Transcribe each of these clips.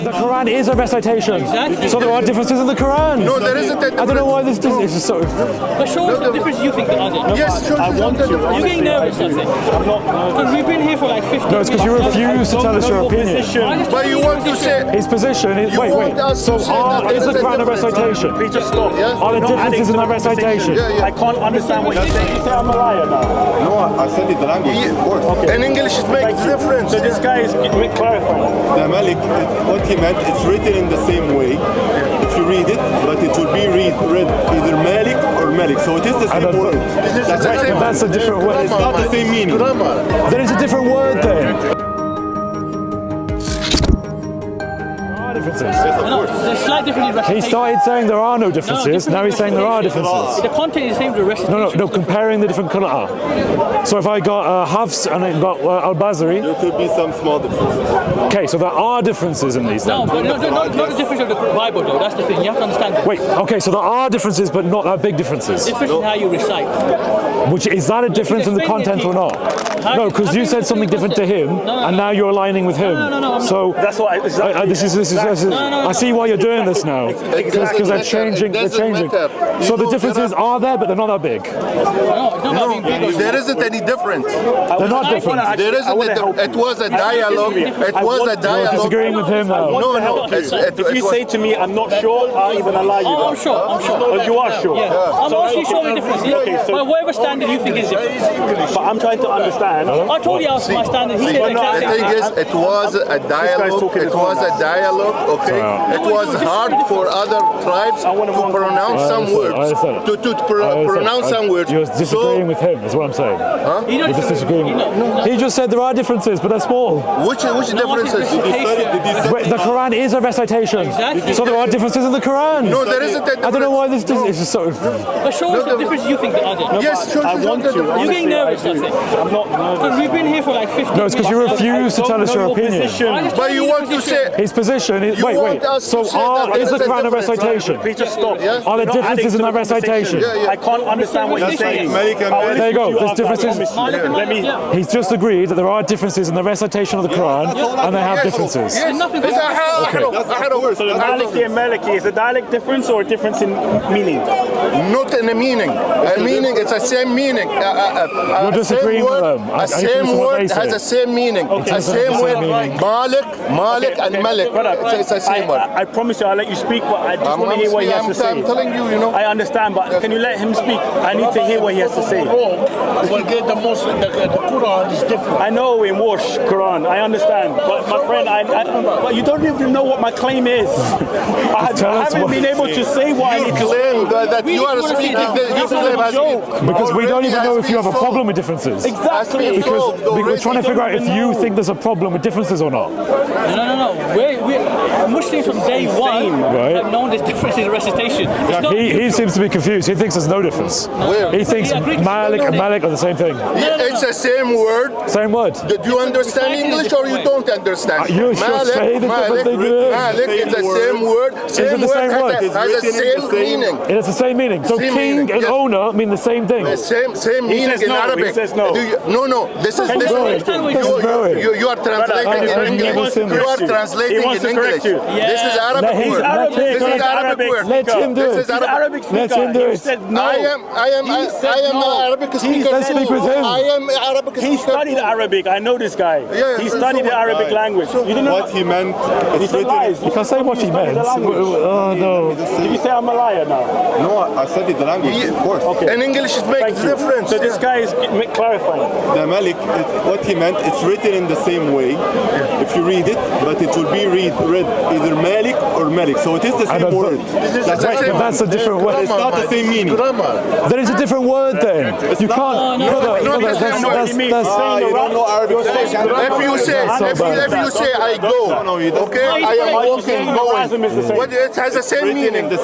The Quran is a recitation. Exactly. So there are differences in the Quran. No, there isn't a difference. I don't know why this is just so... But show us the difference you think there are. Yes, sure. I want to. You're getting nervous, I think. I'm not nervous. Because we've been here for like 15 minutes. No, it's because you refuse to tell us your opinion. But you want to say... His position is... Wait. So is the Quran a recitation? Please just stop. Are there differences in the recitation? Yeah. I can't understand what you're saying. You say I'm a liar now. No, I said it the language, of course. Okay. In English, it makes a difference. So this guy is clarifying. The Malik, what he meant, it's written in the same way. If you read it, but it will be read either Malik or Malik. So it is the same word. That's a different word. It's not the same meaning. Then it's a different word then. Differences. No, there's slight difference in He recitation. started saying there are no differences. Now he's saying there are differences. The content is the same to the recitation. No, comparing the different qira'ah. So if I got Hafs and I got al-Basri, There could be some small differences. okay, so there are differences in these No, then. but not the difference of the Bible though. That's the thing. You have to understand the Wait, okay, so there are differences, but not that big differences. difference in how you recite. Which is that a difference in the content or not? No, because you said something different to him, and now you're aligning with him. No, So That's what this is. I see why you're doing this now. Because they're changing. They're changing. So the differences are there, but they're not that big. No, there isn't any difference. They're not different. There isn't. It was a dialogue. It was a You're dialogue. disagreeing with him now. No. If you say to me, I'm not sure, I'll even allow you Oh, that. I'm sure. Oh, you are sure? Yeah. I'm actually showing the differences. Okay, so- But whatever standard you think is different. But I'm trying to understand. I told you I was my standard. He said The exactly thing is, it was a dialogue. It was a dialogue. Okay, it was hard for other tribes to pronounce some words. To pronounce some words. You're disagreeing with him, is what I'm saying. You're You're just disagreeing. He just said there are differences, but they're small. Which differences? Wait, the Quran is a recitation. Exactly. So there are differences in the Quran. No, there isn't a difference. I don't know why this is just so... But show us the difference you think there are. Yes, sure. I want to. You're getting nervous, I think. I'm not nervous. Because we've been here for like 15 No, it's because you refuse to tell us your opinion. But you want to say... His position is... You Wait. want us So to say that is the there is a Quran a difference, recitation? Please just stop. Are there differences in that recitation? I can't understand what you're saying. There you go. There's differences. Let me. He's just agreed that there are differences in the recitation of the Quran, and they have differences. Yes, nothing it's So the Maliki and Maliki, is a dialect difference or a difference in meaning? not in a meaning. A meaning, it's the same meaning. You're disagreeing with them. A same word has the same meaning. A same word. Malik and Malik. It's the same word. I promise you, I'll let you speak, but I just want to hear what he has to say. I'm telling you, you know. I understand, but can you let him speak? I need to hear what he has to say. Forget the Muslim, the Quran is different. I know in Warsh, Quran, I understand, but my friend, but you don't even know what my claim is. I haven't been able to say what I need to say. Claim that you are speaking. You claim as Because we don't even know if you have a problem with differences. Exactly. Because we're trying to figure out if you think there's a problem with differences or not. No. We're Muslims from day one Right. have known this difference in recitation. It's not- He seems to be confused. He thinks there's no difference. He thinks Malik and Malik are the same thing. It's the same word. Same word. Do you understand English or you don't understand? You should say the different thing. Malik is the same word. it the same word? Has the same meaning. It has the same meaning. So Same king meaning, and yes. owner mean the same thing. Same meaning says in no, he Arabic. says no. No. This is you are translating in English. You are translating in English. This is Arabic word. This is Arabic word. Let him do it. Arabic speaker. Let him do He it. said no. I am an Arabic speaker. Let's speak with him. I am Arabic speaker. He studied Arabic. I know this guy. Yeah, He studied the Arabic language. You didn't know What he meant, He it's said written. lies. You can say what he meant. Oh no. Did you say I'm a liar now? No, I said it the language, of course. Okay. In English, it makes Thank a you. difference. So this guy is clarifying. The Malik, what he meant, it's written in the same way. If you read it, but it will be read either Malik or Malik. So it is the same word. That's right. But that's a different word. It's not the same meaning. Then it's a different word then. You can't. You don't know Arabic. If you say I go, okay, I am walking, going. What it has the same meaning in English.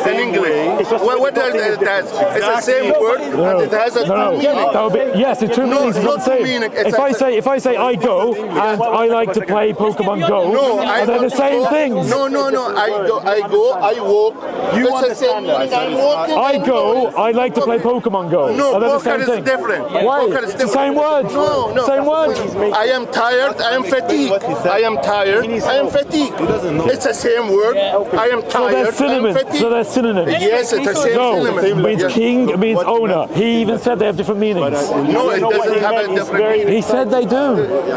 What does it has? It's the same word, but it has a two meaning. That would be, yes, the two meanings is not the same. If I say I go and I like to play Pokemon Go, No, I are they the want to same go. things? means. No. I walk. You It's the same understand that. meaning. I'm walking. I go, I like to play Pokemon Go. No, Are they the poker same is thing? different. Why? Poker is It's the different. same word. No. Same word. I am tired. I am fatigued. I am tired. I am fatigued. He doesn't know. It's the same word. I am So they're tired. I am synonyms. fatigued. So they're synonyms. Yes, it's the same No, synonym. it means Yes. king, it means owner. He even said they have different meanings. No, it doesn't have a different meaning. He said they do.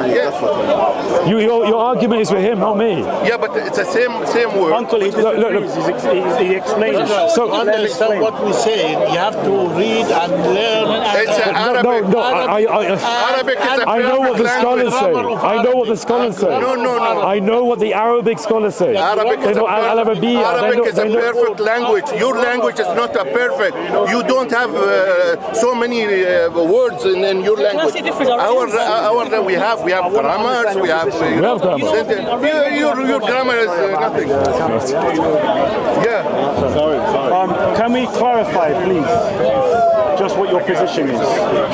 Yeah. Your argument is with him, not me. Yeah, but it's the same word. Uncle, he disagrees. He explains. So To understand what we say, you have to read and learn. It's an Arabic. no, Arabic is a I know what the perfect scholars say. language. I know what the scholars say. No. I know what the Arabic scholars say. Arabic They is a know Al-Arabiya. Arabic is a perfect language. Your language is not a perfect. You don't have so many words in your language. say difference? We have grammars. We have grammar. Your grammar is nothing. Yeah. Can we clarify, please, just what your position is?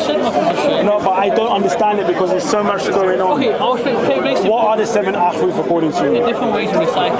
Said my position. No, but I don't understand it because there's so much going on. Okay, I was trying to basically What are the 7 ahruf according to you? different ways of reciting.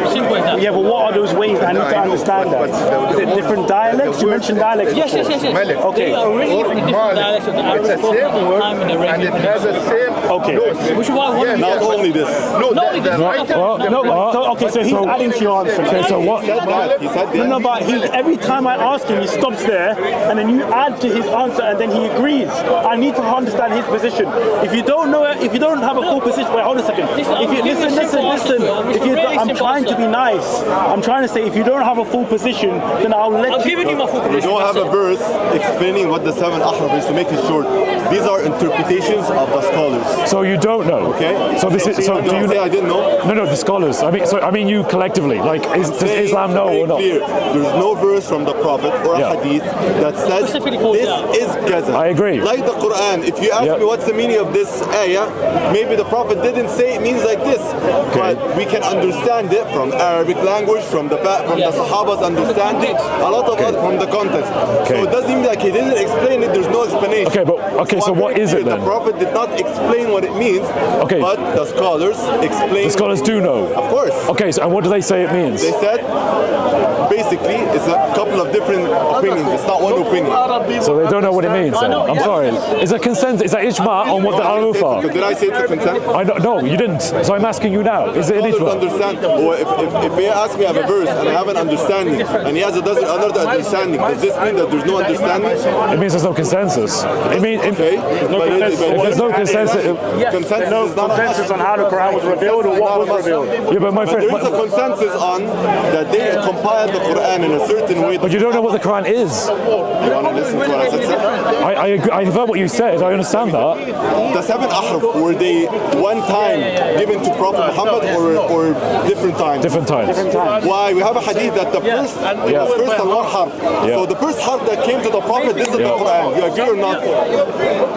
Simple as that. Yeah, but what are those ways? I need to understand that. Is it different dialects? You mentioned dialects. Yes. Okay. They are really from the different dialects of the It's Arabic the spoken same at the word, time in the and it Arabian has the same. Okay. Which is why I wanted Not only this. No, No, the writer. No, but, okay, so he's adding to your answer. Okay, so what? He said that. He said that. No, but every time I ask him, he stops there, and then you add to his answer, and then he agrees. I need to understand his position. If you don't know, if you don't have a full position, wait, hold a second. If you listen. If you, I'm trying to be nice. I'm trying to say, if you don't have a full position, then I'll let I'm you. giving you my full We position. don't have a that's it. verse explaining what the 7 ahruf is to make it short. These are interpretations of the scholars. So you don't know. Okay? So this is. So do you? say I didn't know? No, the scholars. I mean you collectively. Like, does Islam know Very or not? clear. There's no verse from the Prophet or a Yeah. hadith that says Specifically called this out. is gaza. I agree. Like the Quran, if you ask Yeah. me what's the meaning of this ayah, maybe the Prophet didn't say it means like this, but we can understand it from Arabic language, from the Sahaba's understanding, a lot of it from the context. So it doesn't mean like he didn't explain it. There's no explanation. Okay, so what very is it clear, then? The Prophet did not explain what it means. Okay. But the scholars explain. The scholars do know. Of course. Okay, so and what do they say it means? They said basically it's a couple of different opinions. It's not one opinion. So they don't know what it means then. I'm sorry. Is there consensus? Is that ijma on what the aruf are? Did I say it's a consent? No, you didn't. So I'm asking you now. Is it an Scholars ijma? understand. Or if they ask me, I have a verse and I have an understanding, and he has another understanding, does this mean that there's no understanding? It means there's no consensus. It means Okay. if there's no consensus. Consensus No is not consensus on how the Quran was revealed or what was revealed. Yeah, but my But there is a friend. consensus on that they compiled the Quran in a certain way. But you don't know what the Quran is. You want to listen to what I said? I agree. I heard what you said. I understand that. The 7 ahruf, were they one time given to Prophet Muhammad or different times? Different times. Why? We have a hadith that the first and one harf. So the first harf that came to the Prophet, this is the Quran. You agree or not?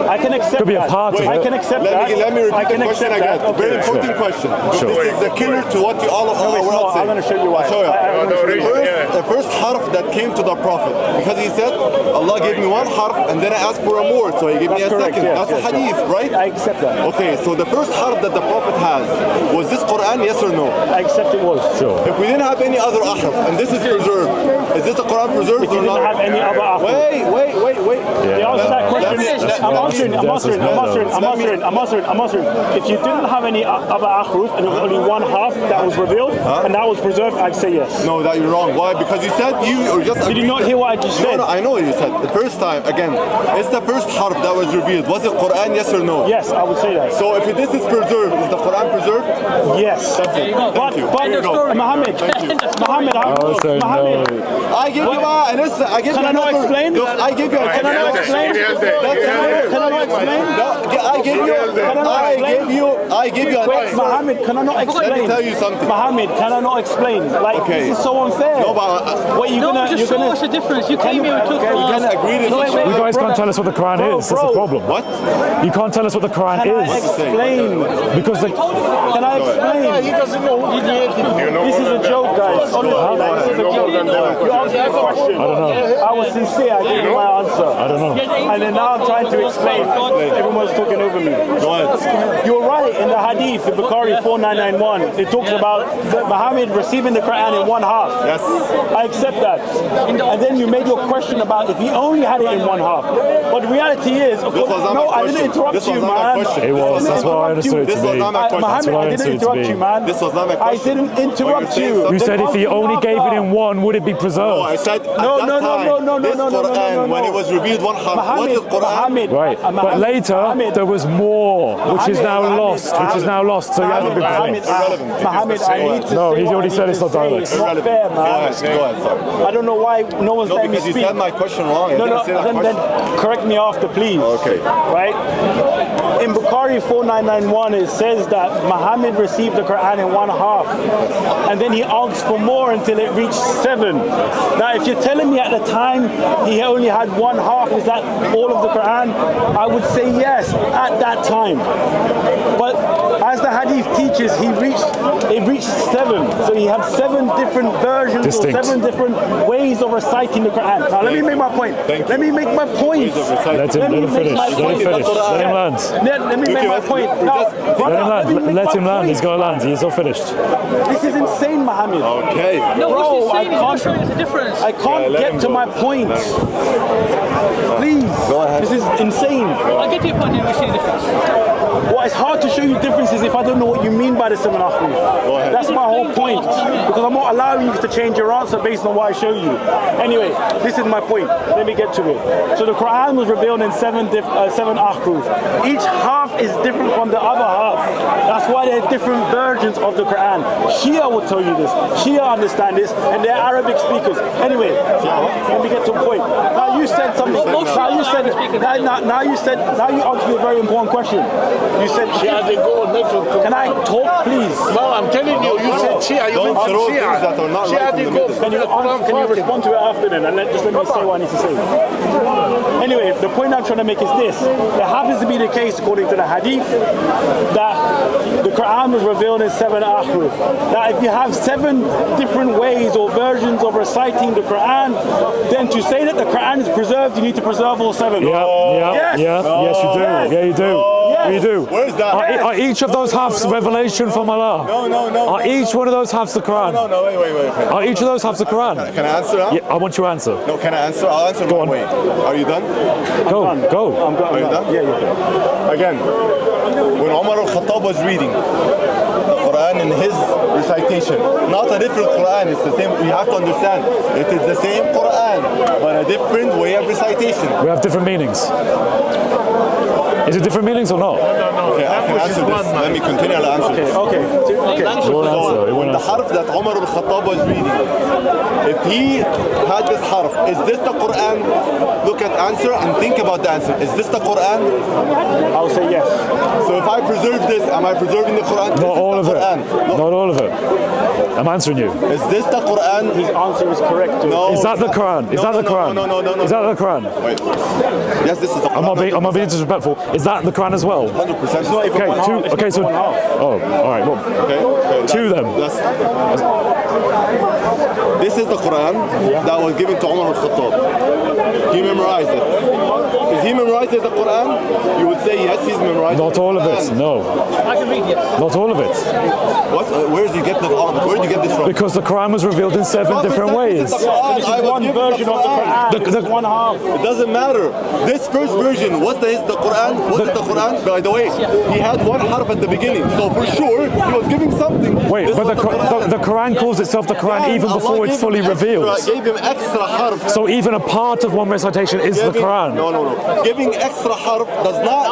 I can accept Could be a that. part of I it. can accept that. Let me I repeat can the question accept again. that. Very Okay. important question. Sure. This is the killer to what you all it's were not. saying. I'm gonna show you why. I'll show you. I'm gonna show you. The first harf that came to the Prophet, because he said, Allah gave me one harf and then I asked for a more, so he gave me a That's correct, second. yes, That's a yes, hadith, right? I accept that. Okay, so the first harf that the Prophet has, was this Quran, yes or no? I accept it was. Sure. If we didn't have any other ahraf, and this is preserved, is this the Quran preserved If you or didn't not? have any other ahruf. Wait. The answer to that question is, I'm answering. If you didn't have any other ahruf and there was only one half that was revealed and that was preserved, I'd say yes. No, that you're wrong. Why? Because you said you or just Did you not hear what I just said? No, I know what you said. The first time, again, it's the first harf that was revealed. Was it Quran, yes or no? Yes, I would say that. So if this is preserved, is the Quran preserved? Yes. That's it. But There you go. Mohammed, say Mohammed, I give you I give Can you I not another- explain? Look, I give you a Can I not explain? Can I not explain? I give you I give you Wait, a Mohammed, can I not explain? Let me tell you something. Mohammed, can I not explain? Like, Okay. this is so unfair. No, but What you No, gonna? just You're show gonna. us the difference. You came here and took we can agree to disagree. You guys can't tell us what the Quran is. That's the problem. What? You can't tell us what the Quran Can I is explain? because the. Can I explain? He doesn't know who created it. This is a joke, guys. Honestly, like, this is a joke. You asked me a question. I don't know. I was sincere. I gave you my answer. I don't know. And then now I'm trying to explain. Everyone's talking over me. Go ahead. You're right. at it in the hadith, in Bukhari 4991. It talks about Muhammad receiving the Quran in one half. Yes. I accept that. And then you made your question about if he only had it in one half. But the reality is, This was not my I didn't question. interrupt This you, was not my man. question. It was. That's what I understood it This to was be. not my question. Muhammad, I didn't interrupt you, man. This was not my I question. didn't interrupt you. You said if he only gave it in one, would it be No, preserved? I said at No, that no, no, time, no, no, no, this no, no, no, Quran, no, no. when it was revealed one half, what Muhammad, is Quran? Muhammad, Right. But later, Muhammad, there was more, which is now lost. Which is now lost. So you haven't been Muhammad, preserved. Irrelevant. Muhammad, I need to No, say he's what already I said need it's to not say. dialect. It's not fair, Go man. ahead, go ahead, sorry. I don't know why no one's No, letting me because you speak. said my question wrong. I No, didn't say that then question. correct me after, please. Okay. Right? In Bukhari 4991, it says that Muhammad received the Quran in one half, and then he asked for more until it reached 7. Now, if you're telling me at the time he only had one half, is that all of the Quran? I would say yes, at that time. But as the hadith teaches, it reached 7. So he had 7 different versions Distinct. or 7 different ways of reciting the Quran. Now, let me make my point. Let me make my point. Let him finish. Let him finish. Let him land. Let me make my point. Now, Let him land. Let him land. He's got to land. He's not finished. This is insane, Mohammed. Okay. No, Bro, what I he's saying is not showing us a difference. I can't let get him to go. my point. Please. Go ahead. This is insane. I get to your point, and we see the difference. Well, it's hard to show you differences if I don't know what you mean by the 7 akhruf. Go ahead. That's my whole point. Because I'm not allowing you to change your answer based on what I show you. Anyway, this is my point. Let me get to it. So the Quran was revealed in 7 akhruf. Each half is different from the other half. That's why there are different versions of the Quran. Shia will tell you this. Shia understand this, and they're Arabic speakers. Anyway, let me get to a point. Now you said something. Now you asked me a very important question. You said Shia, they go different. Can I talk, please? No, I'm telling you, you said Shia, you Don't mentioned throw Shia. things that are not Shia, right they in the go middle. from the Quran Can you Fatim. respond to it after then? And just let me say what I need to say. Anyway, the point I'm trying to make is this. It happens to be the case, according to the hadith, that the Quran was revealed in 7 akhruf. Now, if you have 7 different ways or versions of reciting the Quran, then to say that the Quran is preserved, you need to preserve all 7. Yes, you do. Yes. Yeah, you do. Yes. You do. Where is that? Are each of those halves revelation from Allah? No. Are each one of those halves the Quran? No, wait. Are each of those halves the Quran? Can I answer that? Yeah, I want you to answer. No, can I answer? I'll answer Go my on. way. Are you done? Go. Are you done? Yeah, yeah. Again, when Umar al-Khattab was reading the Quran in his recitation, not a different Quran, it's the same, you have to understand, it is the same Quran, but a different way of recitation. We have different meanings. Is it different meanings or not? Okay, I can answer this. Let me continue to answer this. Okay. It won't answer. It When won't the answer. harf that Umar al-Khattab was reading, if he had this harf, is this the Quran? Look at answer and think about the answer. Is this the Quran? I'll say yes. So if I preserve this, am I preserving the Quran? Not all of it. Quran. No. Not all of it. I'm answering you. Is this the Quran? His answer is correct. No. Is that the Quran? Is that the Quran? No. Is that the Quran? Wait. Yes, this is the Quran. I'm not being disrespectful. Is that the Quran as well? 100%. It's not even Okay, one half. two. It's Okay, not so one half. oh, all right. Well, Okay. two then. This is the Quran that was given to Umar al-Khattab. He memorized it. If he memorized the Quran, you would say yes, he's memorized not all of it. No, I can read, yes. not all of it. What? Where did you get Where did you get this from? Because the Quran was revealed in 7 different ways. This is one version of the Quran. This is one half. It doesn't matter. This first version, what's the Quran? What's the Quran? By the way, he had one harf at the beginning, so for sure he was giving something. Wait, This but was the Quran calls itself the Quran And even Allah before it's gave him fully revealed. Gave him extra harf. So even a part of one recitation is the Quran. No. Giving extra harf does not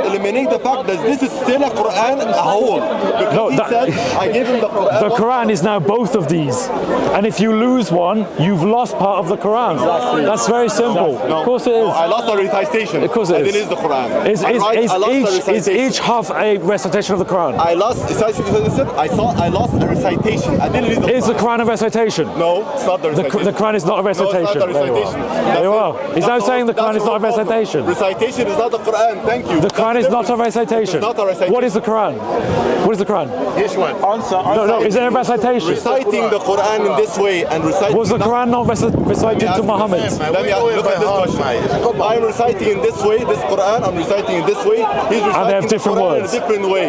eliminate the fact that this is still a Quran a whole. Because No, he that- said, I gave him the Quran. The Quran is now both of these. And if you lose one, you've lost part of the Quran. That's very simple. No, Of course it no, is. I lost the recitation. Of course it and is. it is the Quran. Is I lost the is recitation. each half a recitation of the Quran? I lost I lost a recitation. I didn't read the Is the Quran a recitation? No, it's not the The recitation. Quran is not a recitation. No, it's not the There you are. recitation. There you are. He's now saying the Quran is not a recitation. recitation. Recitation is not the Quran. Thank you. The Quran is not a recitation. It's not a recitation. What is the Quran? What is the Quran? Which one? Answer. No, is it a recitation? Reciting the Quran in this way and reciting. Was the Quran not recited to Muhammad? Let me look at this question. I'm reciting in this way, this Quran, I'm reciting in this way. He's reciting And they have different the Quran words. in a different way.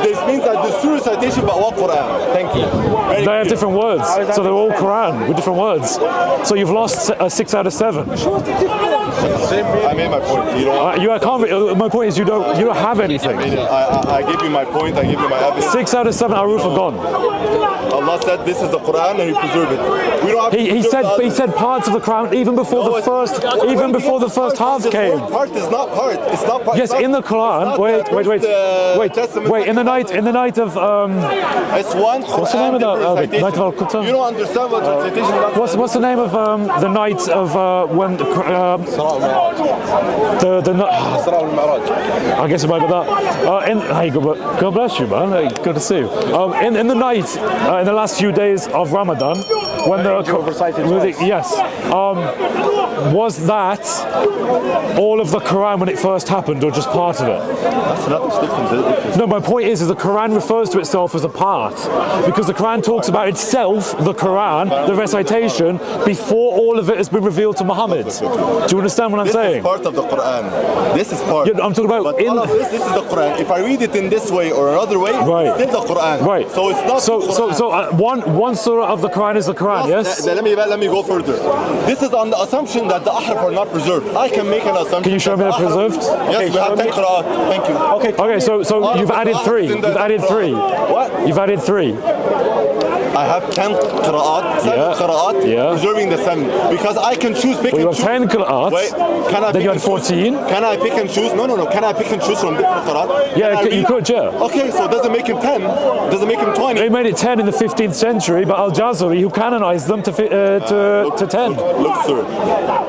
This means that there's two recitation, but one Quran. Thank you. Very They have clear. different words, so they're all Quran with different words. So you've lost a 6 out of 7. I made my point. You know, I can't. My point is you don't have anything. I give you my point. I give you my evidence. 6 out of 7 Aruf are gone. Allah said this is the Quran and He preserved it. We don't have to He preserve the said others. parts of the Quran even before No, the first half this came. word part is not part. It's not part. Yes, it's not- in the it's Quran. not Wait. the Testament, In the night of It's one Quran. What's the name of that? different Night of recitation. Al-Quran? You don't understand what recitation is. what's the name of the night of when I guess it might be that. Hey, God bless you, man. Hey, good to see you. In the night, in the last few days of Ramadan, when the yes, was that all of the Quran when it first happened, or just part of it? That's not different. No, my point is the Quran refers to itself as a part, because the Quran talks about itself, the Quran, the recitation, before all of it has been revealed to Muhammad. Do you understand what I'm This saying? is part of the Quran. This is part. Yeah, I'm talking about But in. all of this is the Quran. If I read it in this way or another way, Right. it's still the Quran. Right. So it's not the Quran. So one surah of the Quran is the Quran, yes? Let me go further. This is on the assumption that the ahraf are not preserved. I can make an assumption. Can you show me that they're the ahraf- preserved? Yes, we have 10 qira'at. Thank you. Okay, so All you've of the added ahraf 3. in the You've added 3. What? You've added 3. I have 10 qira'at, 7 Yeah. qira'at, Yeah. preserving the 7. Because I can choose, pick Well, you and have choose. 10 qira'at. Wait, can I Then pick you and had 14. choose? Can I pick and choose? No. Can I pick and choose from different qira'at? Yeah, Can I you read? could, yeah. Okay, so it doesn't make him 10. Doesn't make him 20. They made it 10 in the 15th century, but Al-Jazari, who canonized them to 10. Look, sir.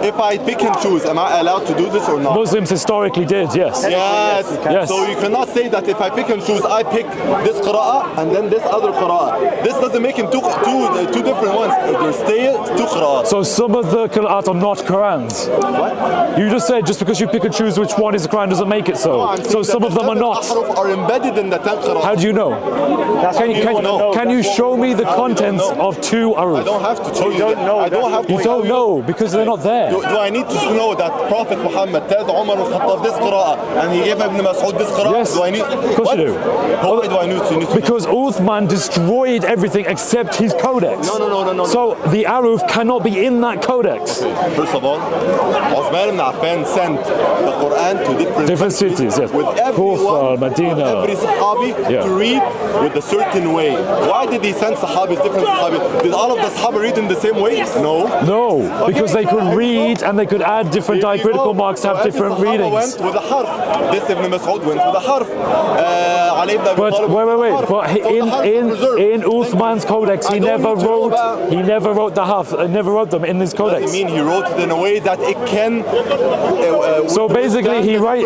If I pick and choose, am I allowed to do this or not? Muslims historically did, yes. Yes. Yes. So you cannot say that if I pick and choose, I pick this qira'ah and then this other qira'ah. This doesn't make him two different ones. There's still 2 qira'ahs. So some of the Qur'an are not Qur'ans. What? You just said just because you pick and choose which one is the Quran doesn't make it so. I'm So saying some that of them are the not. 7 ahruf are embedded in the 10 qira'ah. How do you know? Can you show me the contents of 2 I aruf? don't have to tell you that. I don't have to You don't know because they're not there. Do I need to know that Prophet Muhammad told Umar al-Khattab this qira'ah and he gave Ibn Mas'ud this qira'ah? Yes, Do I need? of course What? you do. Why do I need to know? Because Uthman destroyed everything except his codex. No. So the aruf cannot be in that codex. First of all, Uthman ibn Affan sent the Quran to different Cities, yes. with Kufa, Medina. every Sahabi Yeah. to read with a certain way. Why did he send Sahabis, different Sahabis? Did all of the Sahaba read in the same way? No. No, because they could read and they could add different diacritical marks to have different Sahaba readings. went with a harf. This Ibn Mas'ud went with a harf. Ali ibn Abi But Talib wait. went with a But harf. So the harf is preserved. in Uthman's codex, I he don't never need to know about- wrote the half. Never wrote them in his Doesn't codex. mean he wrote it in a way that it can. So basically, he writes.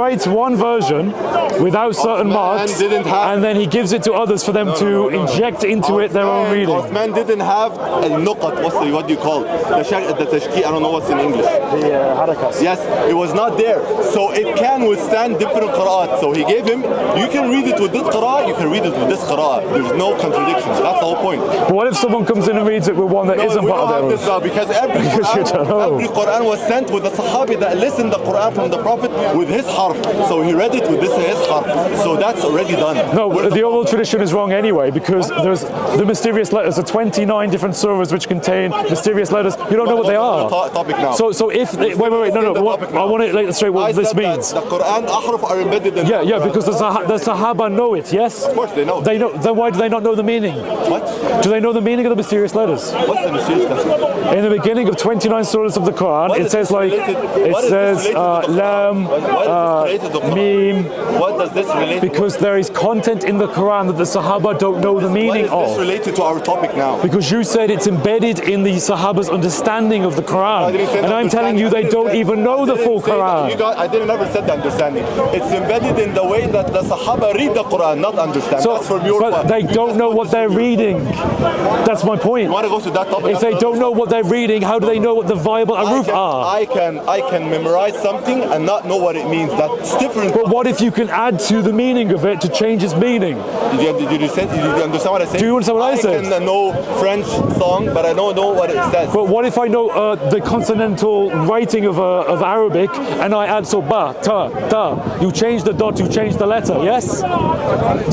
writes one version without certain Uthman marks, didn't have- and then he gives it to others for them to inject into it their own reading. Uthman didn't have a nuqat. What do you call it? The tashki. I don't know what's in English. The harakas. Yes, it was not there. So it can withstand different qira'at. So he gave him, you can read it with this qira'ah, you can read it with this qira'ah. There's no contradiction. That's the whole point. But what if someone comes in and reads it with one that No, not we part don't have of this their now because every Because you don't know. Quran was sent with a Sahabi that listened the Quran from the Prophet with his harf. So he read it with his harf. So that's already done. No, the oral tradition is wrong anyway because there's the mysterious letters, the 29 different surahs which contain mysterious letters. You don't know what they are. Topic now. So if wait, no. I want to illustrate what I this said that means. the Quran ahruf are embedded in Yeah, the Quran. because the Sahaba know it. Yes. Of course they know. They know. Then why do they not know the meaning? What? Do they know the meaning of the mysterious letters? What's the mysterious letter? In the beginning of 29 surahs of the Quran, What it is says this like related- it what is this says related to the Quran? lam, What is this related to the Quran? mim. What does this relate? Because there is content in the Quran that the Sahaba don't know the meaning What is this of. related to our topic now? Because you said it's embedded in the Sahaba's understanding of the I Quran. didn't say And the I'm telling you they don't even know the full Quran. I didn't ever said the understanding. It's embedded in the way that the Sahaba read the Quran, not understand. So, That's from your but part. they don't know what they're reading. That's my point. You want to go to that topic? If they don't know what they're reading, how do they know what the viable aruf are? I can memorize something and not know what it means. That's different. But what if you can add to the meaning of it to change its meaning? Did you understand what I said? Do you understand what I said? I can know French song, but I don't know what it says. But what if I know the consonantal writing of Arabic and I add so ba, ta, da? You change the dot, you change the letter, yes?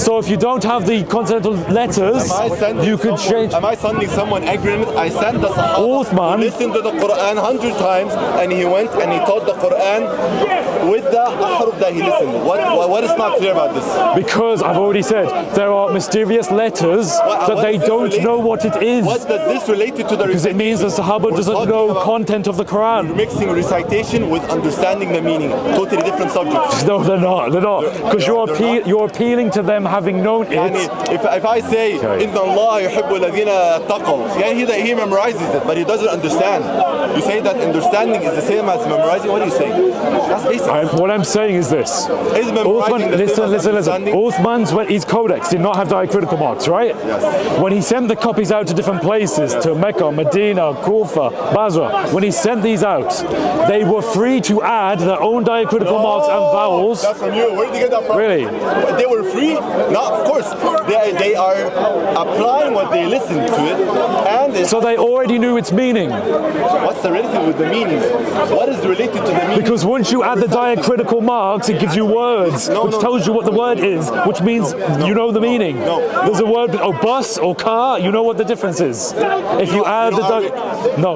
So if you don't have the consonantal letters, you can change. Am I sending someone agreement? I sent the Sahaba Uthman. who listened to the Quran 100 times and he went and he taught the Quran with the ahruf that he listened. What is not clear about this? Because I've already said there are mysterious letters that what they is this don't related- know what it is. What does this relate to the Because it means the Sahaba We're doesn't talking know about- content of the Quran. You're mixing recitation with understanding the meaning. Totally different subjects. No, they're not. They're not. Because you're appealing to them having known Yani, it. if I say إن الله يحب الذين اتقوا, he memorizes it, but he doesn't understand. You say that understanding is the same as memorizing. What are you saying? That's basic. What I'm saying is this. Is memorizing Uthman, the same as listen. understanding? Uthman's his codex did not have diacritical marks, right? Yes. When he sent the copies out to different places, to Mecca, Medina, Kufa, Basra, when he sent these out, they were free to add their own diacritical marks and vowels. That's from you. Where did you get that from? Really? They were free? No, of course. They are applying what they listened to it, and So they already knew its meaning. what's the related with the meaning? What is related to the meaning? Because once you add the diacritical marks, it gives you words, which tells you what the word is, which means you know the meaning. There's a word, bus or car, you know what the difference is. If you add the no.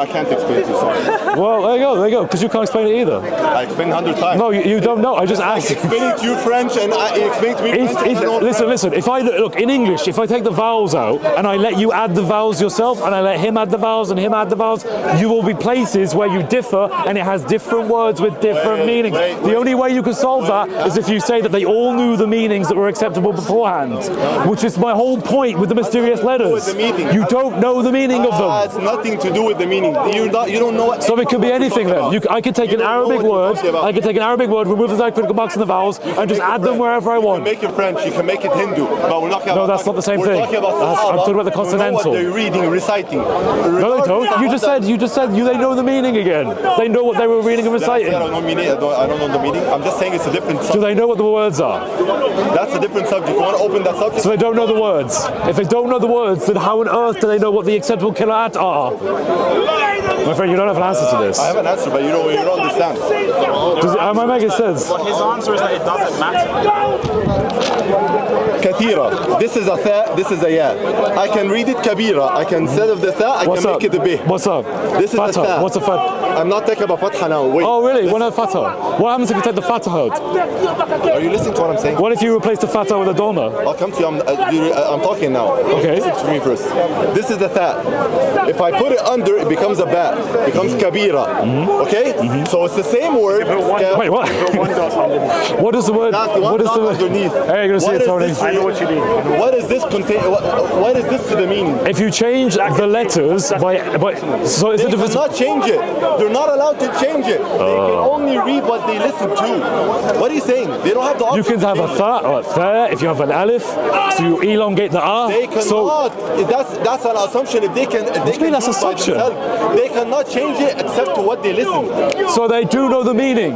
I can't explain it to you. Sorry. Well, there you go, because you can't explain it either. I explained 100 times. No, you don't know. I just asked. Explaining to you French and I explained to me French. Listen. If I look in English, if I take the vowels out and I let you add the vowels yourself, and I let him add the vowels and him add the vowels, you will be places where you differ, and it has different words with different meanings. The only way you can solve that is if you say that they all knew the meanings that were acceptable beforehand, which is my whole point with the mysterious letters. You don't know the meaning of them. It has nothing to do with the meaning. You don't know what. So it could be anything then. I could take an Arabic word, remove the diacritical marks and the vowels, and just add them wherever I want. You can make it French, you can make it Hindu, but we're not talking about. No, that's not the same thing. Talking about I'm talking about the consonantal. Know what they're reading, reciting. No, they don't. You just said they know the meaning again. They know what they were reading and reciting. I don't know meaning. I don't know the meaning. I'm just saying it's a different subject. Do they know what the words are? That's a different subject. You want to open that subject? So they don't know the words. If they don't know the words, then how on earth do they know what the acceptable qira'at are? My friend, you don't have an answer to this. I have an answer, but you don't understand. Am I making sense? Well, his answer is that it doesn't matter. Kathira. This is a tha, this is a ya. I can read it kabira. I can, instead of the tha, I can make it a bih. What's up? This is Fatha. a tha. What's a fatha? I'm not talking about fatha now. Wait. Oh, really? What a fatha? What happens if you take the fatha out? Are you listening to what I'm saying? What if you replace the fatha with a doma? I'll come to you. I'm talking now. Okay. Listen to me first. This is the tha. If I put it under, it becomes a ba. It becomes kabira. Okay? So it's the same word. Wait, what? What is the word? What is the word? Underneath. Hey, you're gonna see it, Tony. I know what you mean. What is this contain? What is this to the meaning? If you change the letters by so is the They difference? cannot change it. They're not allowed to change it. They can only read what they listen to. What are you saying? They don't have the option. You can have a tha or a tha if you have an alif, so you elongate the ah. They cannot. So That's an assumption. If they can, if they do you mean can that's do it by assumption? themselves, they cannot change it except to what they listen. so they do know the meaning,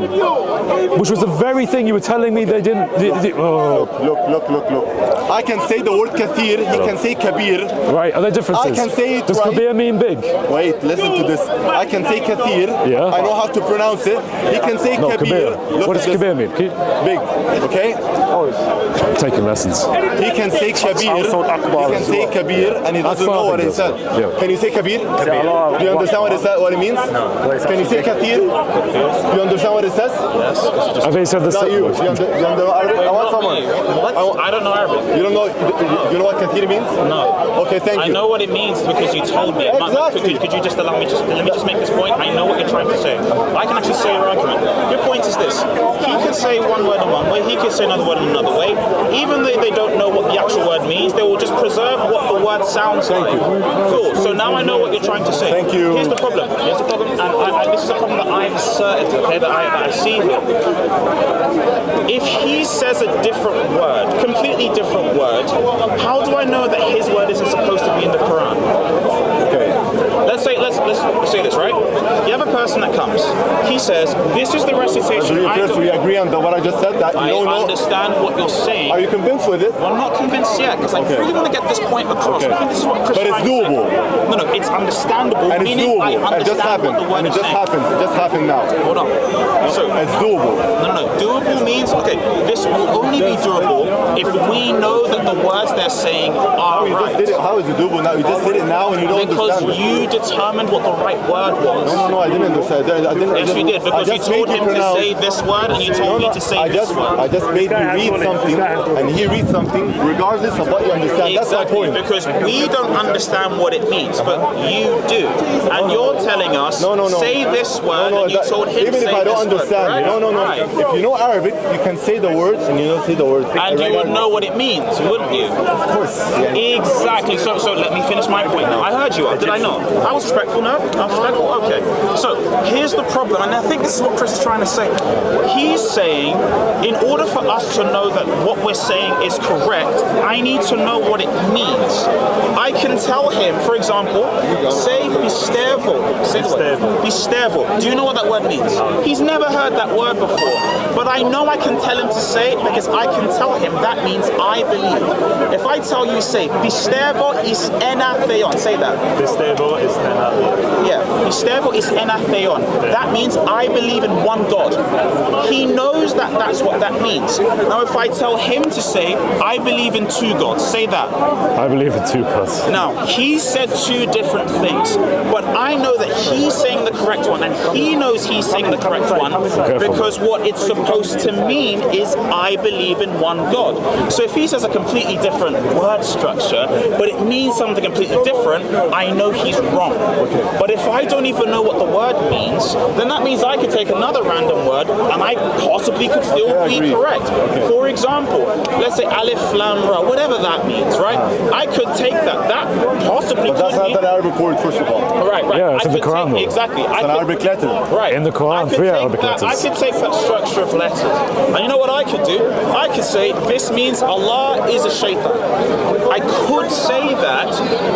which was the very thing you were telling me they didn't. Look. I can say the word kathir. He can say kabir. Right? Are there differences? I can say it Does right. kabir mean big? Wait, listen to this. I can say kathir. Yeah. I know how to pronounce it. He can say No, kabir. kabir. Look What at does this. kabir mean? Big. Okay. Taking lessons. He can say kabir. He can say kabir, and he doesn't Akbar, know what I he think said. that's- yeah. Can you say kabir? Do you understand? understand what it means? No. Can you say kathir? You understand what it says? Yes. Have they said the Not same? you. You know Arabic? I want someone. I don't know Arabic. You don't know? You know what kathir means? No. Okay, thank you. I know what it means because you told me. Exactly. Could you just allow me? Let me just make this point. I know what you're trying to say. I can actually say your argument. Your point is this: he could say one word in one way. He could say another word in another way. Even though they don't know what the actual word means, they will just preserve what the word sounds like. Cool. So now I know what you're trying to say. Thank you. Here's the problem. And this is a problem that I've asserted. Okay, that I see here. If he says a different word, completely different word, how do I know that his word isn't supposed to be in the Quran? Okay. Let's say this, right? You have a person that comes. He says, "This is the recitation." We agree on what I just said. That you I don't know. understand what you're saying. Are you convinced with it? Well, I'm not convinced yet because I really want to get this point across. Okay. I think this is what Chris But it's is trying to doable. say. No, it's understandable. And it's meaning I doable. It understand just happened. what the word And it is just saying. happened. It just happened now. Hold on. So It's doable. No. Doable means, okay, this will only be doable if we know that the words they're saying are You right. just did it. How is it doable now? You just did it now and you don't Because understand it. you determined what the right word was. No, I didn't understand. I didn't. Yes, you did, because you told him to say this word and you told me to say this word. I just made you read something and he reads something regardless of what you understand. That's my Exactly, point. because we don't understand what it means, but you do. And you're telling us, say this word, and you told him to even say if I don't this understand word. you, no. Right. If you know Arabic, you can say the words and you don't say the words. And you would know what it means, wouldn't you? Of course. Exactly. So let me finish my point. I heard you. Did I not? I was respectful, no? I was respectful? Okay. So here's the problem, and I think this is what Chris is trying to say. He's saying, in order for us to know that what we're saying is correct, I need to know what it means. I can tell him, for example, say bistervo. Say the word. Bistervo. Do you know what that word means? He's never heard that word before. But I know I can tell him to say it because I can tell him that means I believe. If I tell you, say, bistervo is enatheon. Say that. Bistervo is enatheon. Yeah, bistervo is enatheon. That means I believe in one God. He knows that that's what that means. Now, if I tell him to say, I believe in two gods, say that. I believe in two gods. Now, he said two different things, but I know that he's saying the correct one, and he knows he's saying the correct one because what it's supposed to mean is I believe in one God. So if he says a completely different word structure, but it means something completely different, I know he's wrong. But if I don't even know what the word means, then that means I could take another random word and I possibly could still be correct. For example, let's say alif lam ra, whatever that means, right? I could take that. That possibly But that's could not be... an Arabic word, first of all. Right. Yeah, it's I in the could Quran, take- though. Exactly. It's an Arabic letter. Right. In the Quran, I could 3 take Arabic that- letters. I could take that structure of letters. And you know what I could do? I could say, this means Allah is a shaitan. I could say that,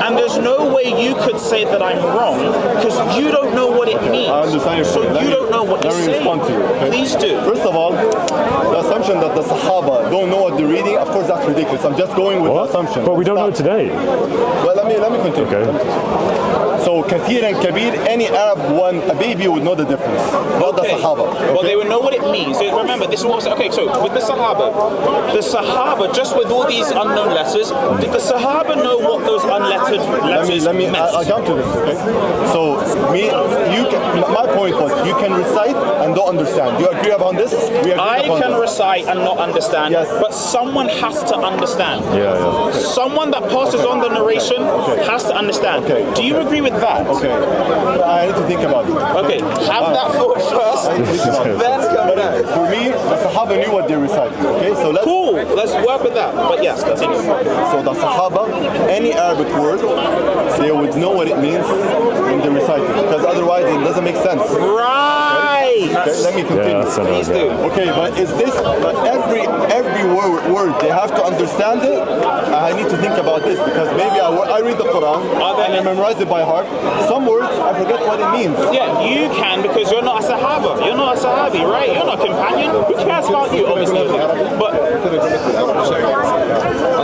and there's no way you could say that I'm wrong, because you don't know what it means. I understand your So point. you don't know what you're Let me saying. respond to you. Okay? Please do. First of all, the assumption that the Sahaba don't know what they're reading, of course that's ridiculous. I'm just going with the assumption. But we don't know Stop. today. Well, let me continue. Okay. So Kathir and Kabir, any Arab one, a baby would know the difference. Not the Sahaba. Well, they would know what it means. So remember, this is what was okay. So with the Sahaba, just with all these unknown letters, did the Sahaba know what those unlettered letters meant? I'll come to this, okay? So, my point was, you can recite and don't understand. Do you agree upon this? We agree I upon can this. recite and not understand, Yes. but someone has to understand. Yeah. Someone that passes on the narration has to understand. Okay. Do you agree with that? Okay. I need to think about it. Okay, have that thought first, then come back. For me, the Sahaba knew what they recited. Okay, so let's. Cool, let's work with that. But yes, continue. So the Sahaba, any Arabic word, they would know what it means when they recite it, because otherwise it doesn't make sense. Right. Okay, let me continue. that's another Please do. Okay, but is this? But every word they have to understand it. I need to think about this because maybe I read the Quran and I memorize it by heart. Some words I forget what it means. Yeah, you can because you're not a Sahaba. You're not a Sahabi, right? You're not a companion. Who cares about you, obviously? But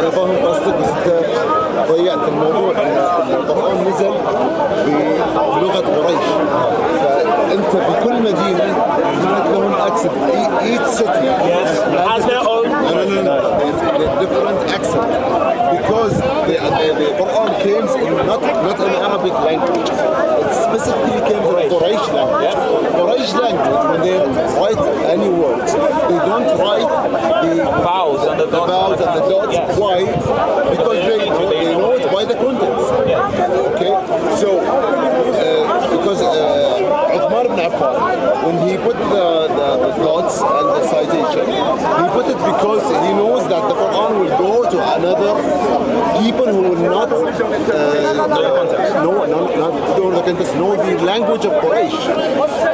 أنا فاهم قصدك بس أنت ضيعت الموضوع. القرآن نزل بلغة قريش، فأنت في كل مدينة هناك لهم accent. Each city has their own. No. They're different accent because the Quran came in not in Arabic language. It's specifically the Vowels and the dots. vowels and the dots. Yes. Why? Because they know it by the contents. Okay, so because Uthman ibn Affan, when he put the dots and the citation, he put it because he knows that the Quran will go to another people who will not know the context, know the language of Quraysh.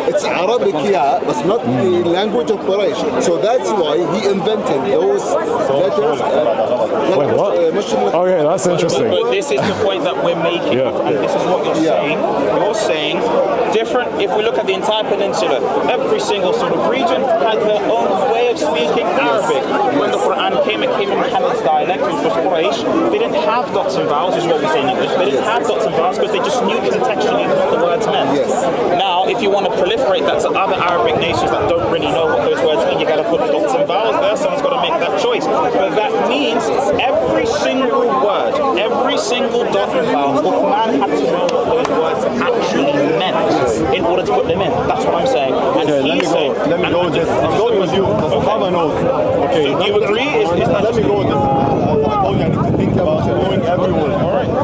It's Arabic, yeah, but not the language of Quraysh. So that's why he invented those letters. Wait, what? Okay, that's interesting. But this is the point that we're making, and this is what you're saying. You're saying different. If we look at the entire peninsula, every single sort of region had their own way of speaking Arabic. When the Quran came, it came in Muhammad's dialect, which was Quraysh. They didn't have dots and vowels, is what we say in English. They didn't have dots and vowels because they just knew contextually what the words meant. Yes. Now, if you want to proliferate that to other Arabic nations that don't really know what those words mean, you got to put dots and vowels there. Someone's got to make that choice. But that means every single word, every single dot and vowel, Uthman had to know what those words actually meant in order to put them in. That's what I'm saying. And Okay, he's saying, let me go with this. I'm going with you. The Sahaba knows. Okay. So do you agree? Is that Let me go with this. I told you I need to think about it, knowing every word.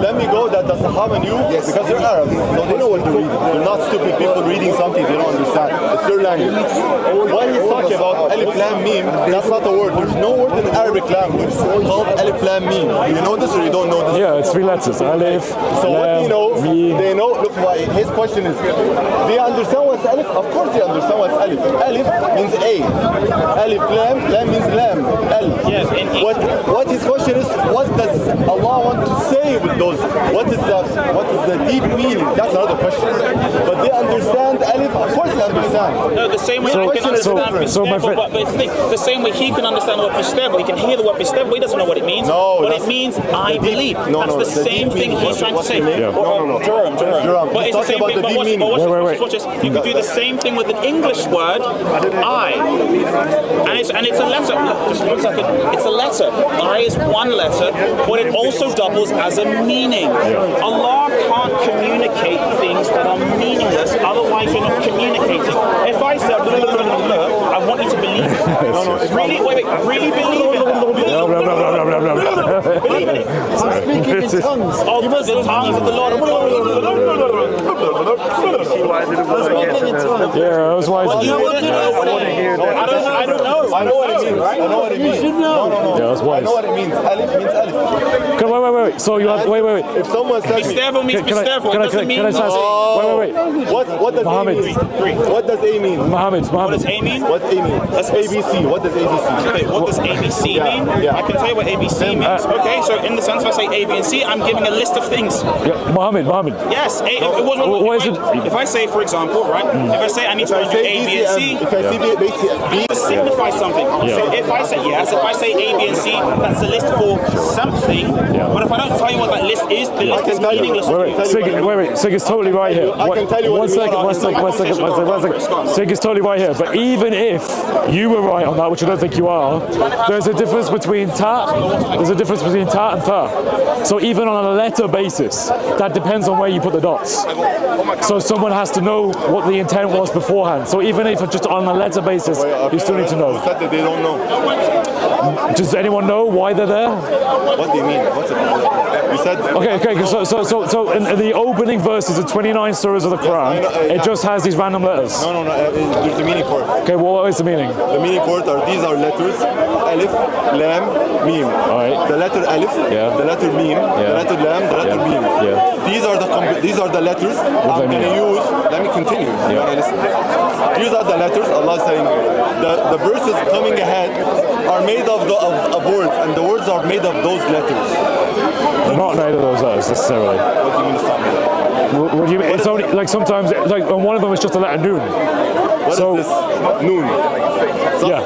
Let me go that the Sahaba knew because they're Arabs, so they know what to read. They're not stupid people reading something they don't understand. It's their language. When he's talking about Alif Lam Mim, that's not a word. There's no word in Arabic language called Alif Lam Mim. You know this or you don't know this? Yeah, it's 3 letters. Alif, So what Lam, he knows, Mim. they know. Look, his question is, do you understand what's Alif? Of course they understand what's Alif. Alif means A. Alif Lam, Lam means Lam. Al. Yes, What his question is, what does Allah want to say with those? What is the deep meaning? That's another question. But they understand Alif. Of course they understand. No, the same way I can understand Pistevo, the same way he can understand what Pistevo, he can hear the word Pistevo, but he doesn't know what it means. No, what it means, I believe. That's the same thing he's trying to say. No. Jerome. But it's the same thing. But watch this. You can do the same thing with an English word, I. And it's a letter. Just 1 second. It's a letter. I is one letter, but it also doubles as a meaning. Allah can't communicate things that are meaningless, otherwise you're not communicating. If I said, I want you to believe it. Really, really believe it. Believe in it. Speaking in tongues. Oh, the tongues of the Lord. Yeah, that was why. You wouldn't know what it is. I don't know. I know what it means. I know what it means. No. Yeah, that's I wise. know what it means. Alif means Alif. Wait. So you have wait. If someone says Pistevo means Pistevo. It doesn't mean. Wait. What does Mohammed. A mean? What does A mean? Muhammad. What does A mean? What A mean? That's ABC. What does ABC? Okay, what does ABC mean? Yeah. I can tell you what ABC means. Okay, so in the sense if I say A, B, and C, I'm giving a list of things. Yeah, Muhammad. Yes. What is it? If I say, for example, right? If I say I need to do A, B, and C, If I see B, it signifies something. So if I say yes, if I say A, B, and C, that's a list for something. But if I don't tell you what that list is, the list is meaningless. Wait. Sig is totally right here. I can tell you what One second. Sig is totally right here. But even if you were right on that, which I don't think you are, there's a difference between ta. There's a difference between ta and tha. So even on a letter basis, that depends on where you put the dots. So someone has to know what the intent was beforehand. So even if it's just on a letter basis, you still need to know. Who said that they don't know? Does anyone know why they're there? What do you mean? What's it? You said. Okay. So in the opening verses of 29 surahs of the Quran, it just has these random letters. No. There's a meaning for it. Okay, well, what is the meaning? The meaning for it are these are letters: Alif, Lam, Mim. Alright. The letter Alif, the letter Mim, the letter Lam, the letter Mim. Yeah. These are the letters I'm they going to mean? use. Let me continue. You wanna listen? These are the letters. Allah is saying the verses coming ahead are made of words, and the words are made of those letters. They're not made of those letters necessarily. What do you mean? It's not made of? What do you mean? It's only like sometimes, like on one of them, it's just a letter noon. What So- is this? Noon. So, Yeah.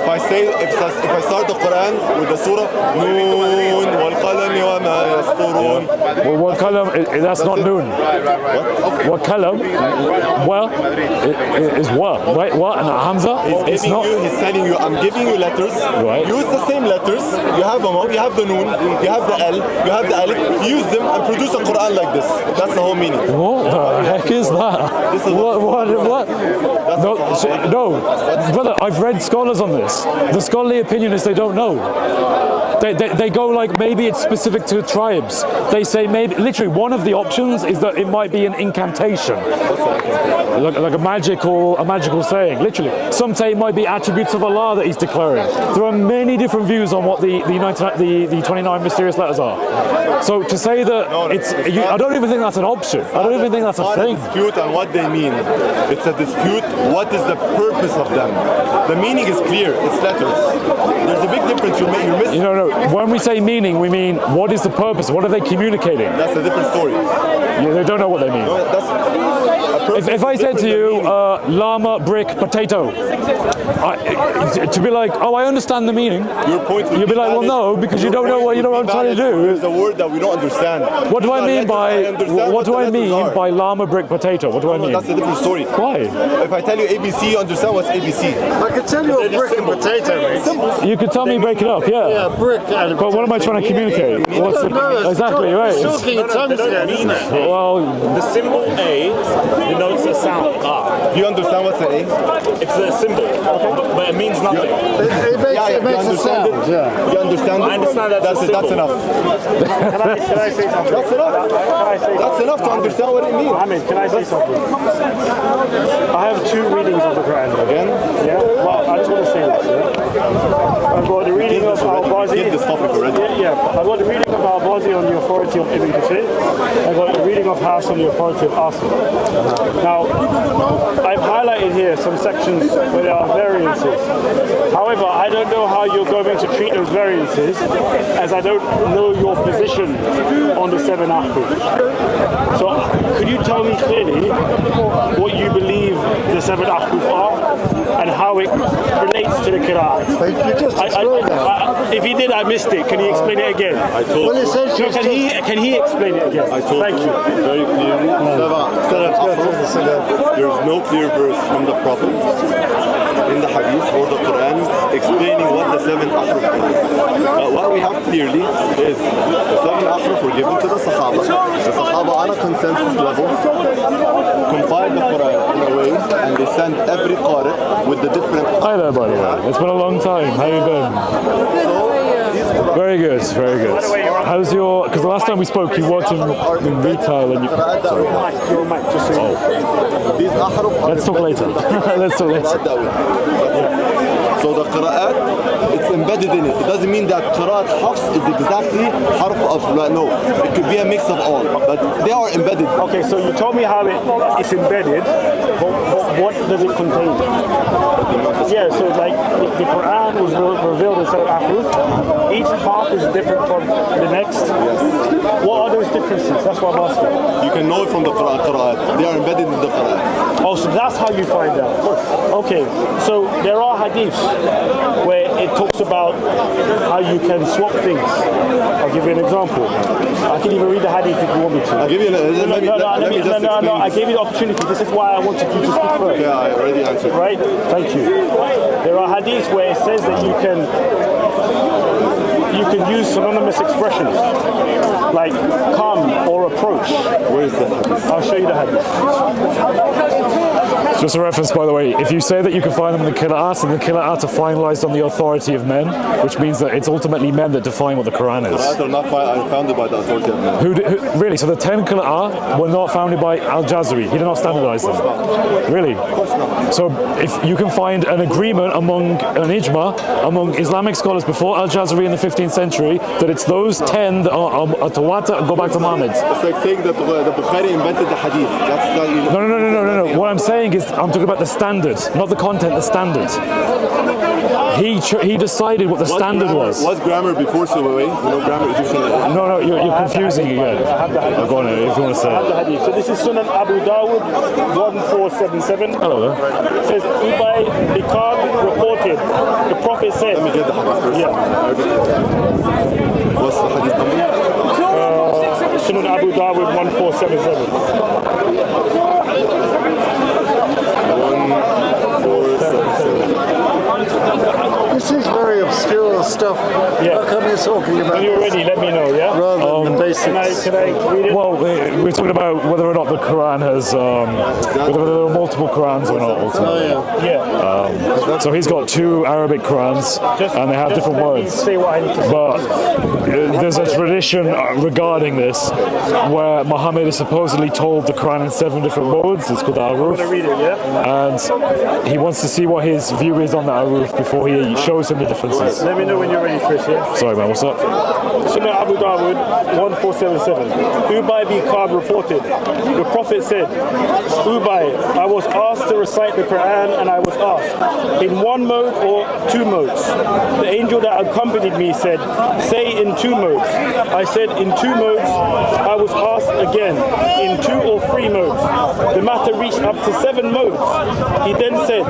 If I start the Quran with the surah Noon wal qalami wa ma yasturun. Well, what kalam? That's not noon. What kalam? Well, is what? Right? What? And Hamza? It's not. He's telling you, I'm giving you letters. Right. Use the same letters. You have them all. You have the Noon. You have the L. You have the Alif. Use them and produce a Quran like this. That's the whole meaning. What the heck is that? This is What? No, brother, I've read scholars on this. The scholarly opinion is they don't know. They go like maybe it's specific to tribes. They say maybe literally one of the options is that it might be an incantation, like a magical saying. Literally, some say it might be attributes of Allah that He's declaring. There are many different views on what the 29 mysterious letters are. So to say that I don't even think that's an option. I don't even think that's a thing. It's not a dispute on what they mean. It's a dispute. What is the purpose of them? The meaning is clear. It's letters. There's a big difference. You're missing. No. When we say meaning, we mean what is the purpose? What are they communicating? That's a different story. Yeah, they don't know what they mean. No, If I said to you, llama, brick, potato, to be like, oh, I understand the meaning. Your point would You'd be like, well, no, because you don't know what I'm trying to do. There's a word that we don't understand. What do I mean by llama, brick, potato? What do I mean? That's a different story. Why? If I tell you ABC, you understand what's ABC. I can tell you a brick and potato, mate. You could tell me break it up, yeah. Yeah, brick and But what am I trying to communicate? Exactly, right. Talking in tongues again, isn't it? Well, The symbol A denotes a sound. You understand what's an A? It's a symbol, but it means nothing. It makes a sound. Yeah. You understand it? I understand that's a That's symbol. enough. Can I say something? That's enough. That's enough to understand what it means. Ahmed, can I say something? I have two readings of the Quran. Again? Yeah? Well, I just want to say this, yeah? I've got the reading of Al-Bazi. Get this topic already. Yeah. I've got the reading of Al-Bazi on the authority of Ibn Kathir. I've got the reading of Hafs on the authority of Asim. Now, I've highlighted here some sections where there are variances. However, I don't know how you're going to treat those variances, as I don't know your position on the 7 ahruf. So, could you tell me clearly what you believe the 7 ahruf are and how it relates to the Qur'an? You just explained that. If he did, I missed it. Can he explain it again? I told Well, you. essentially, Can he explain it again? I told Thank you. very clearly. There's no clear verse from the Prophet in the Hadith or the Quran explaining what the 7 ahruf is. But what we have clearly is the 7 ahruf were given to the Sahaba. The Sahaba on a consensus level compiled the Quran in a way, and they sent every Qari with the different. hi there, by the way. It's been a long time. How you been? Very good, very good. How's your? Because the last time we spoke, you worked in retail and you. Sorry. Your mic, just so you know. These ahruf are Let's talk later. Let's talk later. So the qira'at, it's embedded in it. It doesn't mean that qira'at Hafs is exactly harf of, no. It could be a mix of all, but they are embedded. Okay, so you told me how it's embedded, but what does it contain? Yeah, so like the Quran was revealed in 7 ahruf. Each half is different from the next. What are those differences? That's what I'm asking. You can know it from the qira'at. They are embedded in the Quran. Oh, so that's how you find out. Okay, so there are hadiths where it talks about how you can swap things. I'll give you an example. I can even read the hadith if you want me to. I'll give you No, I gave you the opportunity. This is why I wanted you to speak first. Yeah, I already answered. Right? Thank you. There are hadiths where it says that you can use synonymous expressions like come or approach. Where is the hadith? I'll show you the hadith. Just a reference, by the way, if you say that you can find them in the Qira'at, and the Qira'at are finalized on the authority of men, which means that it's ultimately men that define what the Quran is. Qira'at are not founded by the authority of men. Really? So the 10 Qira'at were not founded by Al-Jazari. He did not standardize them. Really? So if you can find an agreement among an ijma, among Islamic scholars before Al-Jazari in the 15th century, that it's those 10 that are Tawata, go back to Muhammad. It's like saying that the Bukhari invented the hadith. That's not, No. What I'm saying is, I'm talking about the standard, not the content, the standard. He decided what the standard was. Was grammar before Subawayh? You know, grammar Egyptian. No, you're confusing again. Go on, if you want to say it. So this is Sunan Abu Dawud 1477. Hello there. It says Ubay Bikab reported. The Prophet said. Let me get the hadith first. Yeah. What's the hadith number? Sunan Abu Dawud 1477. This is very obscure stuff. Yeah. How come you're talking about When you're this ready, let me know, yeah? rather than the basics? Can I read it? Well, we're talking about whether or not the Quran has, whether there are multiple Qurans or not. Ultimately. Yeah. So he's got 2 Arabic Qurans, and they have different let me words. say what I need to say. But there's a tradition regarding this where Muhammad is supposedly told the Quran in 7 different modes. It's called the I'm Aruf. gonna read it, yeah? And he wants to see what his view is on the Aruf before he shows him the differences. Let me know when you're ready, Chris, yeah? Sorry, man, what's up? Sunnah Abu Dawud 1477. Ubay bin Ka'b reported, the Prophet said, Ubay, I was asked to recite the Quran and I was asked, in 1 mode or 2 modes? The angel that accompanied me said, say in 2 modes. I said in 2 modes. I was asked again, in 2 or 3 modes. The matter reached up to 7 modes. He then said,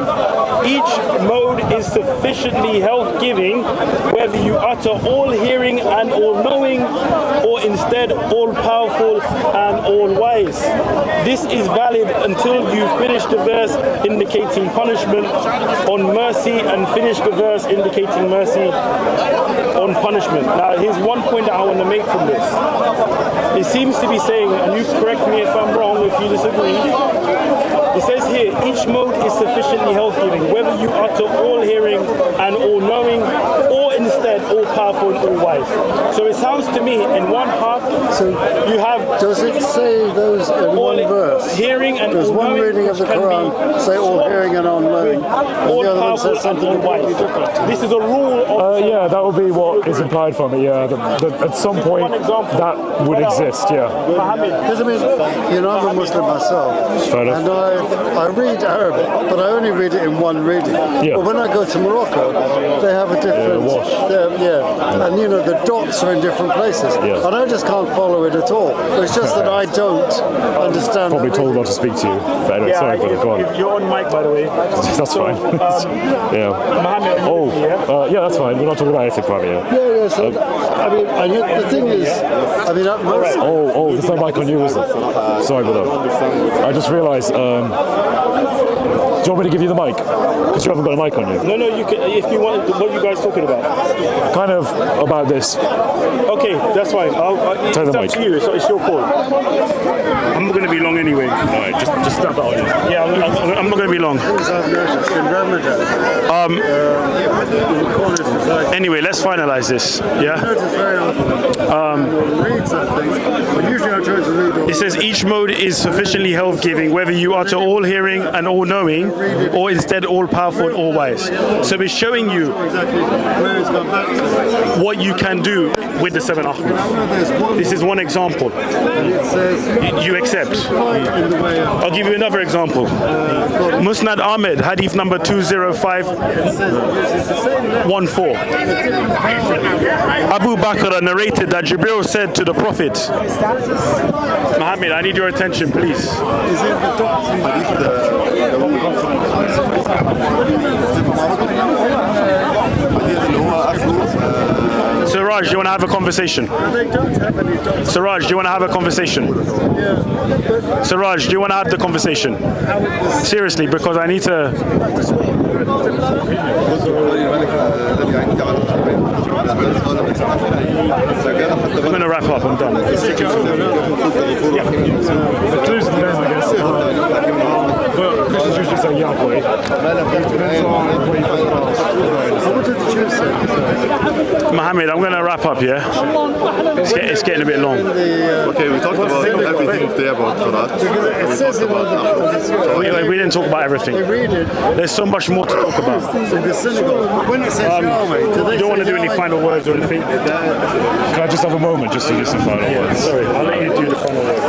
each mode is sufficiently health-giving, whether you utter all hearing and all knowing, or instead all powerful and all wise. This is valid until you finish the verse indicating punishment on mercy and finish the verse indicating mercy on punishment. Now here's one point that I want to make from this. It seems to be saying, and you correct me if I'm wrong, if you disagree, it says here, each mode is sufficiently health-giving, whether you utter all hearing and all knowing, or instead all powerful and all wise. So it sounds to me, in one half, So you have does it say those in all one verse? hearing and There's all one knowing, reading of the which can Quran, be say all swapped hearing and all knowing, with and all the other one powerful says something and all wise. completely different. This is a rule of Yeah, that would be what is implied from it. Yeah, at some point that would exist. Yeah. Muhammad. Because I mean, you know, I'm a Muslim myself, Fair enough. and I read Arabic, but I only read it in one reading. Yeah. But when I go to Morocco, they have a different, Warsh. and you know the dots are in different places, Yeah. and I just can't follow it at all. It's just that I don't understand. Probably that told reading. not to speak to you. But anyway, Yeah, sorry, brother, go on. if you're on mic, by the way. That's fine. Yeah. Mohammed, Oh, yeah? yeah, that's fine. We're not talking about anything private yet. Yeah. So I mean, the thing is, I mean, at most, Oh, there's no mic on you, is there? Sorry, brother. I just realised. Do you want me to give you the mic? Because you haven't got a mic on you. No, you can. If you want, what are you guys talking about? Kind of about this. Okay, that's fine. It's Turn the up mic. to you. It's your call. I'm not going to be long anyway. All right, just step that on you. Yeah, I'm not going to be long. things I've noticed in Ramadan, in the corners is like, Anyway, let's finalize this. Yeah. notice very often you'll read something, but usually I try to read all It says each mode is sufficiently health-giving, whether you utter all hearing and all knowing, or instead all powerful and all wise. So it's showing you exactly where it's gone back to. what you can do with the 7 Ahmad. There's one This is one example. and it says You accept. in the way of I'll give you another example. Musnad Ahmed, hadith number 20514. Abu Bakr narrated that Jibril said to the Prophet, Muhammad, I need your attention, please. is it the Siraj, do you want to have a conversation? they don't have any dots. Siraj, do you want to have a conversation? Siraj, do you want to have the conversation? Seriously, because I need to... I'm going to wrap up, I'm done. Clues to them, I guess. But Christians usually say Yahweh. Depends on where you put the bars. What did the Jews say? Mohammed, I'm going to wrap up, yeah? It's getting a bit long. Okay, we talked about everything today about Salat. It says in all the We didn't talk about everything. they read it There's so much more to talk about. in the synagogue. When it says Yahweh, do they You don't want to say do any Yahweh? final words or anything? Can I just have a moment just to do some final words? Sorry, I'll let you do the final words.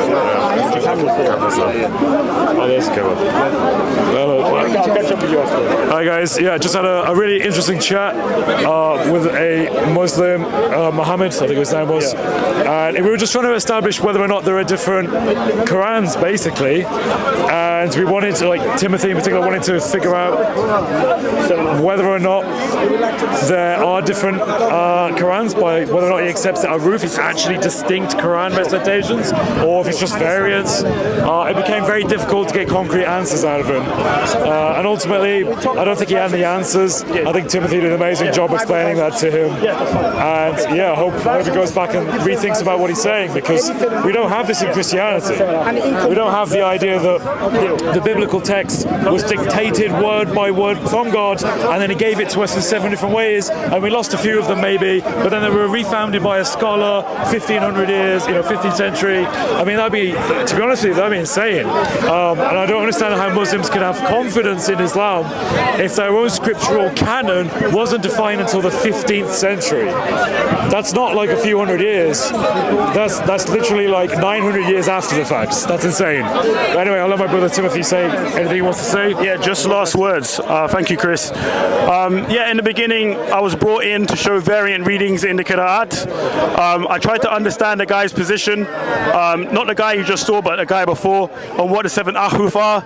Oh, there's Kevin. I'll catch up with you after. Hi guys, yeah, just had a really interesting chat with a Muslim, Muhammad, I think his name was, and we were just trying to establish whether or not there are different Qurans, basically, and we wanted to, like Timothy in particular, wanted to figure out whether or not there are different Qurans, by whether or not he accepts that Aruf is actually distinct Quran recitations, or if it's just variants. It became very difficult to get concrete answers out of him, and ultimately, I don't think he had the answers. I think Timothy did an amazing job explaining that to him, and yeah, I hope he goes back and rethinks about what he's saying, because we don't have this in Christianity. We don't have the idea that the biblical text was dictated word by word from God, and then he gave it to us in 7 different ways, and we lost a few of them maybe, but then they were refounded by a scholar 1500 years, 15th century. I mean, that'd be, to be honest with you, that'd be insane. And I don't understand how Muslims can have confidence in Islam if their own scriptural canon wasn't defined until the 15th century. That's not like a few hundred years. That's literally like 900 years after the fact. That's insane. But anyway, I'll let my brother Timothy say anything he wants to say. Yeah, just last words. Thank you, Chris. Yeah, in the beginning, I was brought in to show variant readings in the Qira'at. I tried to understand the guy's position, not the guy you just saw, but the guy before, on what the 7 ahruf are.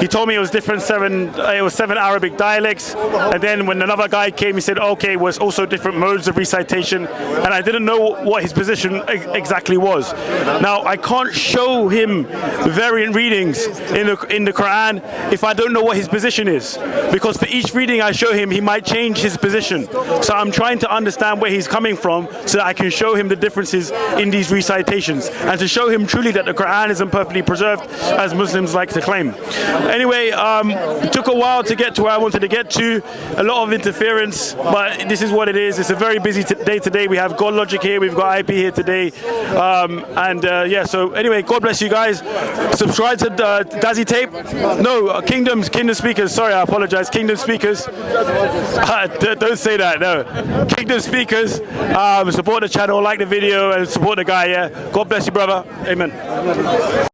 He told me it was seven Arabic dialects, and then when another guy came, he said, okay, it was also different modes of recitation, and I didn't know what his position exactly was. Now, I can't show him variant readings in the Quran if I don't know what his position is, because for each reading I show him, he might change his position. So I'm trying to understand where he's coming from so that I can show him the differences in these recitations, and to show him truly that the Quran isn't perfectly preserved, as Muslims like to claim. Anyway, it took a while to get to where I wanted to get to. A lot of interference, but this is what it is. It's a very busy day today. We have God Logic here, we've got IP here today, yeah. So anyway, God bless you guys. Subscribe to Dazzy Tape. No, Kingdom Speakers. Sorry, I apologize. Kingdom Speakers. Don't say that. No, Kingdom Speakers. Support the channel, like the video, and support the guy. Yeah. God bless you, brother. Amen.